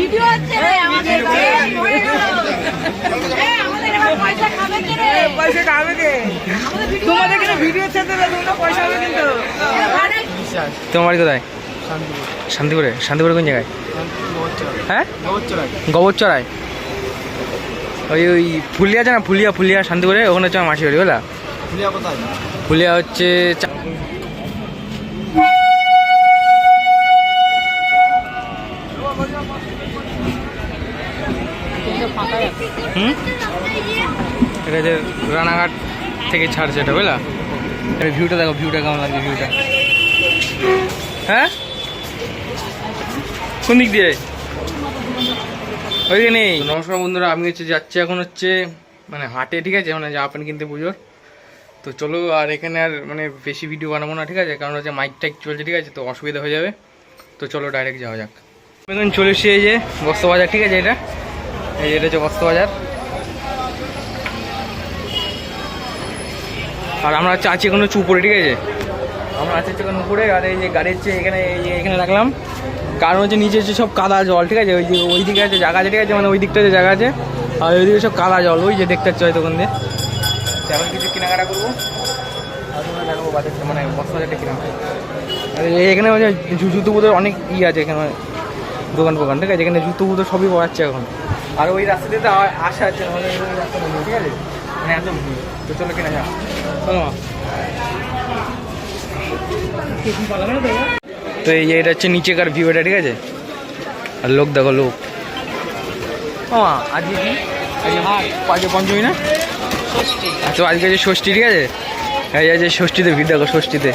Video হচ্ছে রে আমাদের পয়সা খাবে কে রে? পয়সা খাবে কে? তোমাদের কিন্তু ভিডিও ছেড়ে দেবে, তোমরা পয়সা হবে কিন্তু। তোমার বাড়ি কোথায়? শান্তিপুরে। শান্তিপুরে কোন জায়গায়? হ্যাঁ, গোবরচড়ায়। ওই ফুলিয়া আছে না, ফুলিয়া শান্তিপুরে, ওখানে হচ্ছে আমার মাসি বাড়ি, বুঝলা? ফুলিয়া হচ্ছে এটা যে রানাঘাট থেকে ছাড়ছে এটা, বুঝলা? ভিউটা দেখো, ভিউটা কেমন লাগছে ভিউটা। হ্যাঁ, কোন দিক দিয়ে? ওইখানে। নমস্কার বন্ধুরা, আমি যাচ্ছি এখন মানে হাটে, ঠিক আছে, মানে জামা প্যান্ট কিনতে পুজোর। তো চলো, আর এখানে আর মানে বেশি ভিডিও বানাবো না, ঠিক আছে, কারণ মাইক টাইক চলছে, ঠিক আছে, তো অসুবিধা হয়ে যাবে। তো চলো ডাইরেক্ট যাওয়া যাক। এখন চলে এসেছি এই যে বস্ত্রবাজার, ঠিক আছে, এটা হচ্ছে বস্ত্রবাজার। আর আমরা আছি এখন উপরে, ঠিক আছে, আমরা আছি এখন উপরে। আর এই যে গাড়ি হচ্ছে এখানে রাখলাম, কারণ হচ্ছে নিচে হচ্ছে সব কাদা জল, ঠিক আছে, ওই দিকে আছে জায়গা আছে, ঠিক আছে, মানে ওই দিকটা যে জায়গা আছে, আর ওইদিকে সব কাদা জল, ওই যে দেখতে পাচ্ছি হয়তো ওখান দিয়ে। এখন কিছু কেনাকাটা করবো, আর তোমরা দেখাবো বাজারটা, মানে বস্ত্রবাজারটা কিনা। আর এখানে মানে জুতো বুতোর অনেক আছে এখানে, দোকান, ঠিক আছে, এখানে জুতো বুতো সবই পাওয়া যাচ্ছে এখন। আর ওই রাস্তাতে তো আসা যাচ্ছে না, মানে ওই রাস্তা বন্ধ, ঠিক আছে, মানে এত ভিড়। তো চলো কেনা যাক, চলো। তো এই যে এটা হচ্ছে নিচেকার ভিউ, এটা, ঠিক আছে। আর লোক দেখো, লোক। আজকে কি আজকে পঞ্চমী না, তো আজকে যে ষষ্ঠী, ঠিক আছে, এই যে ষষ্ঠীতে ভিড় দেখো, ষষ্ঠীতে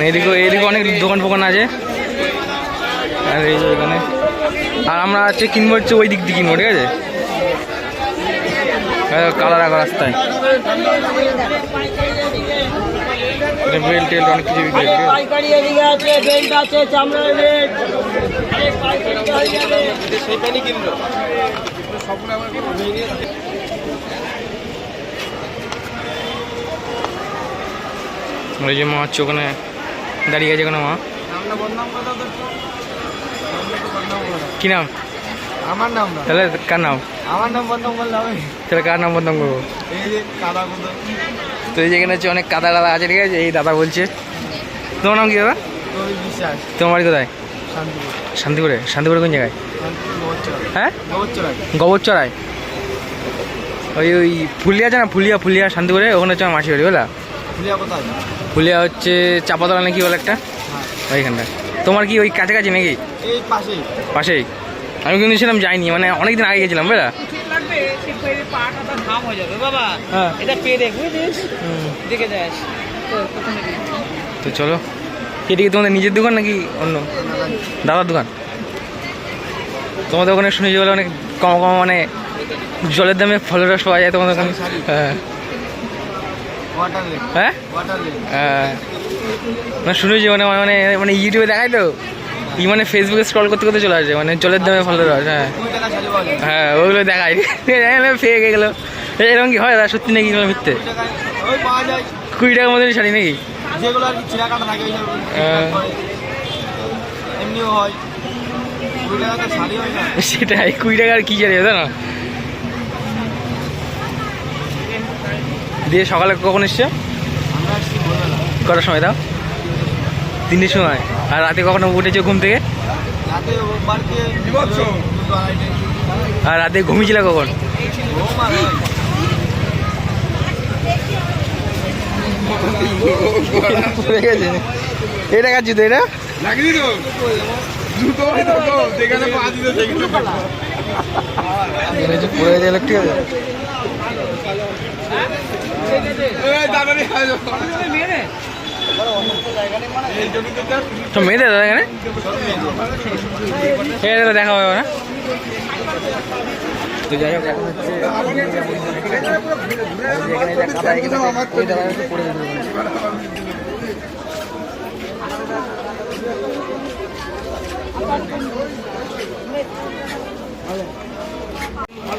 এদিকে অনেক দোকান ফোকান আছে। আর এই যে এখানে, আর আমরা কিনবো হচ্ছে ওই দিক দিয়ে কিনবো, ঠিক আছে, কালার রাখা রাস্তায়। বেল্ট টেল্ট অনেক কিছু বিক্রি হচ্ছে। ওই যে মা হচ্ছে ওখানে দাঁড়িয়ে আছে, ওখানে মা। কি নাম? আমার নাম না, তাহলে কার নাম? আমার নাম বদনাম করলে হবে? তাহলে কার নাম বদনাম করবো? এই যে কাদা মতো। তো এই যেখানে হচ্ছে অনেক কাদা আছে, ঠিক আছে। এই দাদা বলছে, তোমার নাম কি দাদা? বিশ্বাস। তোমার বাড়ি কোথায়? শান্তিপুরে। শান্তিপুরে কোন জায়গায়? হ্যাঁ, গোবরচড়ায়। ওই ফুলিয়া আছে না, ফুলিয়া শান্তিপুরে, ওখানে হচ্ছে আমার মাসি বাড়ি, বুঝলা? ফুলিয়া হচ্ছে চাপাতলা নাকি বলে একটা, ওইখানটা। তোমার কি ওই কাছাকাছি নাকি? পাশেই। আমি কিন্তু ছিলাম, যাইনি, মানে অনেকদিন আগে গেছিলাম, বুঝলা? তো চলো, এটা কি তোমাদের নিজের দোকান নাকি অন্য দাদার দোকান? তোমাদের ওখানে শুনেছি বলে অনেক কম মানে জলের দামে ফলের রস পাওয়া যায় তোমাদের ওখানে। হ্যাঁ, মানে শুনেছি, মানে মানে মানে ইউটিউবে দেখায় তো, মানে ফেসবুকে স্ক্রল করতে করতে চলে আসে, মানে জলের দামে ফলের রস। হ্যাঁ, ওগুলো দেখায়, ফেক গেলো। এরকম কি হয় দাদা, সত্যি নাকি মিথ্যে? 20 টাকার মধ্যে শাড়ি নাকি? সেটাই, 20 টাকার কি শাড়ি হবে না? দিয়ে সকালে কখন এসছো? কটার সময়? দাও 3টের সময়। আর রাতে কখনো উঠেছো ঘুম থেকে? আর রাতে ঘুমিয়েছিল কখন? এটা কার জুতো? এটা পড়ে গেলে, ঠিক আছে। তো মেয়েদের দাদা এখানে দেখা হবে না। তো যাই হোক, এখন হচ্ছে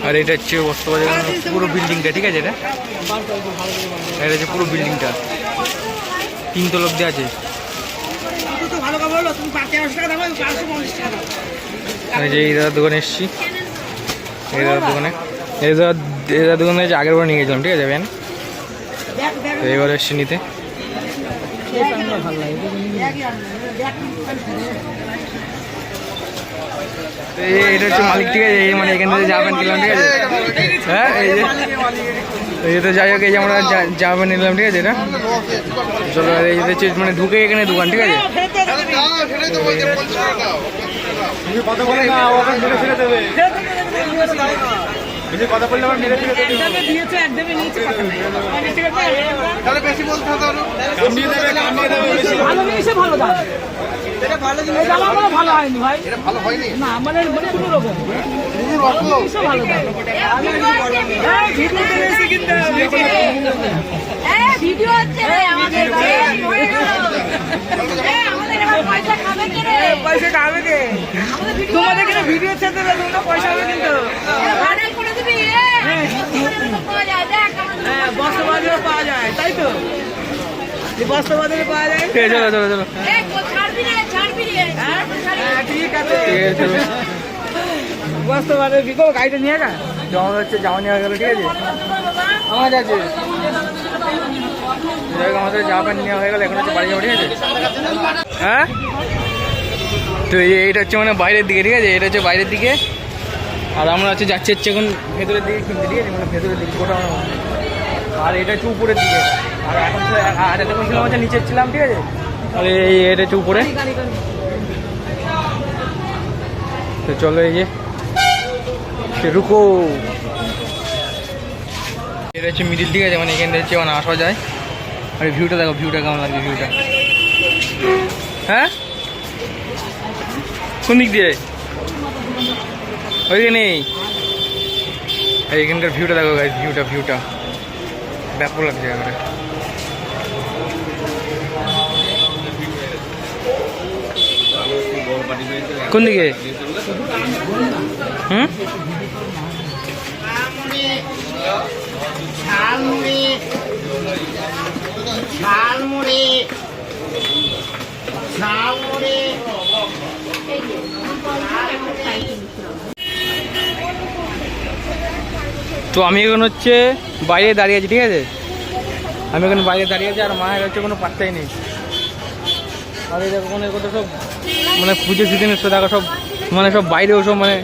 আর এটা হচ্ছে বস্ত্রবাজার পুরো বিল্ডিংটা, ঠিক আছে, এটা হচ্ছে পুরো বিল্ডিংটা, 3 তলা অব্দি আছে। এই যে এই দাদার দোকানে এসেছি, এই দাদার দোকানে, এই দাদার দোকানে যে আগের বার নিয়ে গেছিলাম, ঠিক আছে ভ্যান। তো এবার এসছি নিতে। এটা হচ্ছে মালিক, ঠিক আছে। এই মানে এখান থেকে জামা প্যান্ট কিনলাম, ঠিক আছে। হ্যাঁ এই যে তো যাই হোক, এই যে আমরা জামা প্যান্ট নিলাম, ঠিক আছে। এটা চলো, এই হচ্ছে মানে ঢুকে এখানে দোকান, ঠিক আছে। কথা বললে আমার মেরে দিয়েছে একদমই নিচে ভালো জিনিসে ভালো দাম। এটা ভালো জিনিস, জামাগুলো ভালো হয়নি ভাই, এটা ভালো হয়নি না, মানে কোনো রকম ভালো দাম। ভিডিও হচ্ছে রে আমাদের, পয়সা খাবে কে রে? পয়সা খাবে কে? তোমাদের কিন্তু ভিডিও ছেড়ে দেবে, তোমরা পয়সা হবে কিন্তু। ভাড়া করে দিবি, পাওয়া যায়, দেখ হ্যাঁ, বস্তা বাজারে পাওয়া যায়, তাই তো? বস্তা বাজারে পাওয়া যায়। চলো চলো চলো, ছাড়বি রে, ছাড়বি রে। হ্যাঁ ঠিক আছে, চলো। বস্তা বাজারে বিকো, গাড়িটা নিয়ে গা। জমা হচ্ছে, জামা নেওয়া গেল, ঠিক আছে। আমার যাচ্ছে, আমাদের জামা প্যান্ট নেওয়া হয়ে গেল, এখন হচ্ছে বাড়ি যাবো, ঠিক আছে। হ্যাঁ, তো এইটা হচ্ছে মানে বাইরের দিকে, ঠিক আছে। এটা হচ্ছে বাইরের দিকে, আর আমরা হচ্ছে যাচ্ছি এখন ভেতরের দিকে কিনতে, ঠিক আছে। মানে ভেতরের দিকে গোটা, আর এটা হচ্ছে উপরের দিকে। আর এখন আর এতক্ষণ ছিলাম হচ্ছে নিচে ছিলাম, ঠিক আছে। আর এটা হচ্ছে উপরে। তো চলো, এই যে রুকো, এটা হচ্ছে মিডিল, ঠিক আছে। মানে এখানে হচ্ছে মানে আসা যায়। আর ভিউটা দেখো, ভিউটা কেমন লাগছে, ভিউটা। হ্যাঁ, কোন দিক দিয়ে? ওইখানে এইখানকার ভিউটা দেখো গাইস, ভিউটা ব্যাপক লাগছে এবারে। কোন দিকে? হুম, তো আমি এখন হচ্ছে বাইরে দাঁড়িয়ে আছি, ঠিক আছে। আমি এখন বাইরে দাঁড়িয়ে আছি, আর মায়ের হচ্ছে কোনো পাত্তাই নেই। আর এই দেখো, কোনো কত সব মানে পুজো সিজনে এসে দেখো, সব মানে সব বাইরেও সব মানে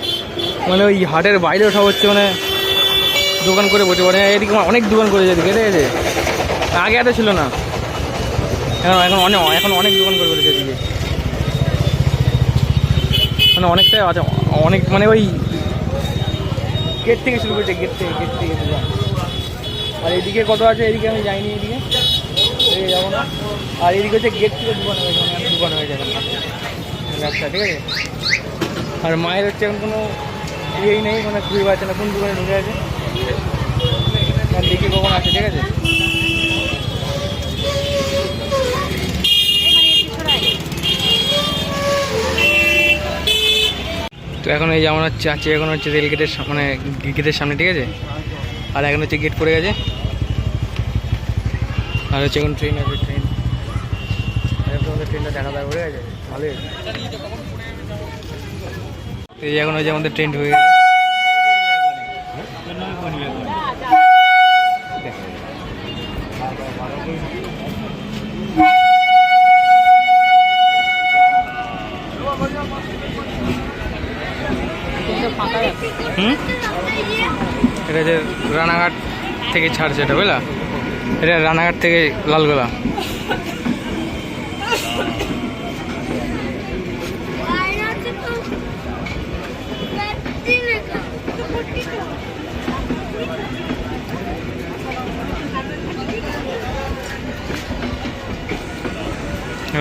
মানে ওই হাটের বাইরেও সব হচ্ছে মানে দোকান করে বসে পড়ে। এদিকে অনেক দোকান করেছে এদিকে, ঠিক আছে। আগে এত ছিল না, এখন অনেক দোকান করে বলেছে এদিকে, মানে অনেকটাই আছে, অনেক মানে ওই গেট থেকে শুরু করেছে, গেট থেকে দোকান। আর এদিকে কত আছে, এদিকে আমি যাইনি, এদিকে যাবো না। আর এদিকে হচ্ছে গেট থেকে দোকান হয়ে যাবে, দোকান হয়ে যাবে ব্যবসা, ঠিক আছে। আর মায়ের হচ্ছে এখন কোনো ইয়েই নেই, মানে খুঁজে পাচ্ছে না কোন দোকানে ঢুকে আছে। আর দেখি কখন আছে, ঠিক আছে। তো এখন এই যেমন হচ্ছে আছে, এখন হচ্ছে রেল গেটের মানে গেটের সামনে, ঠিক আছে। আর এখন হচ্ছে গেট পড়ে গেছে, আর হচ্ছে এখন ট্রেন আছে, ট্রেনটা দেখা দাওয়া পড়ে গেছে, ভালোই। এই এখন হচ্ছে আমাদের ট্রেন ঢুকে গেছে। এটা যে রানাঘাট থেকে ছাড়ছে, এটা বুঝলা, এটা রানাঘাট থেকে লালগোলা।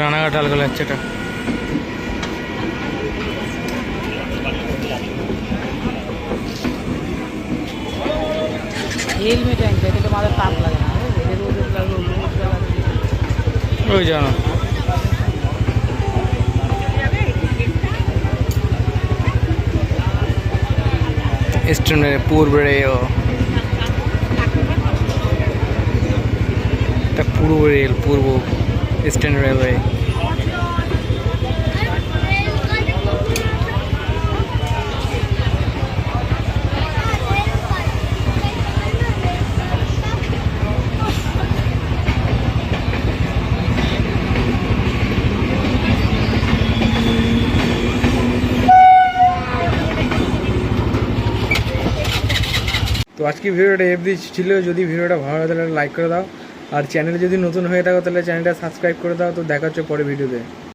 রানাঘাট লালগোলা হচ্ছে এটা। হেলমেট আনতে, এটা মাথায় তাপ লাগে না, ওই জানো। ইস্টার্ন পূর্ব রেল, এটা পূর্ব রেল, পূর্ব ইস্টার্ন রেলওয়ে। তো আজকে ভিডিওটা এফডি ছিল, যদি ভিডিওটা ভালো লাগে তাহলে লাইক করে দাও, আর চ্যানেলে যদি নতুন হয়ে থাকো তাহলে চ্যানেলটা সাবস্ক্রাইব করে দাও। তো দেখা হচ্ছে পরে ভিডিওতে।